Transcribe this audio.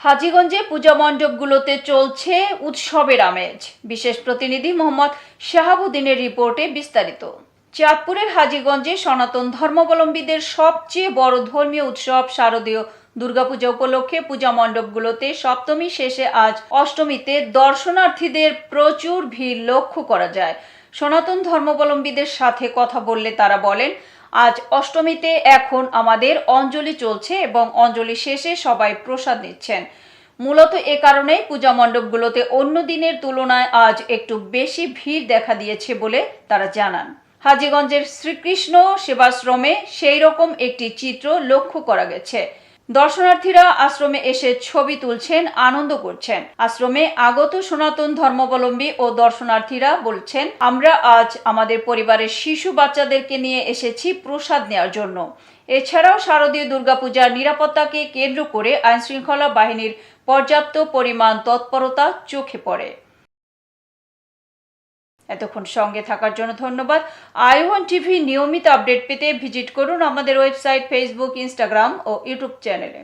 হাজীগঞ্জে পূজা মণ্ডপগুলোতে চলছে উৎসবের আমেজ। বিশেষ প্রতিনিধি মোহাম্মদ শাহাবুদ্দিনের রিপোর্টে বিস্তারিত। চাঁদপুরের হাজীগঞ্জে সনাতন ধর্মাবলম্বীদের সবচেয়ে বড় ধর্মীয় উৎসব শারদীয় দুর্গাপূজা উপলক্ষে পূজা মণ্ডপগুলোতে সপ্তমী শেষে আজ অষ্টমীতে দর্শনার্থীদের প্রচুর ভিড় লক্ষ্য করা যায়। সনাতন ধর্মাবলম্বীদের সাথে কথা বললে তারা বলেন, আজ অষ্টমীতে এখন আমাদের অঞ্জলি চলছে এবং অঞ্জলি শেষে সবাই প্রসাদ নিচ্ছেন। মূলত এ কারণেই পূজা মণ্ডপগুলোতে অন্য দিনের তুলনায় আজ একটু বেশি ভিড় দেখা দিয়েছে বলে তারা জানান। হাজীগঞ্জের শ্রীকৃষ্ণ সেবাশ্রমে সেই রকম একটি চিত্র লক্ষ্য করা গেছে। দর্শনার্থীরা আশ্রমে এসে ছবি তুলছেন, আনন্দ করছেন। আশ্রমে আগত সনাতন ধর্মাবলম্বী ও দর্শনার্থীরা বলছেন, আমরা আজ আমাদের পরিবারের শিশু বাচ্চাদেরকে নিয়ে এসেছি প্রসাদ নেওয়ার জন্য। এছাড়াও শারদীয় দুর্গাপূজার নিরাপত্তাকে কেন্দ্র করে আইনশৃঙ্খলা বাহিনীর পর্যাপ্ত পরিমাণ তৎপরতা চোখে পড়ে। এতক্ষণ সঙ্গে থাকার জন্য ধন্যবাদ। i1 টিভি নিয়মিত আপডেট পেতে ভিজিট করুন আমাদের ওয়েবসাইট, ফেসবুক, ইনস্টাগ্রাম ও ইউটিউব চ্যানেলে।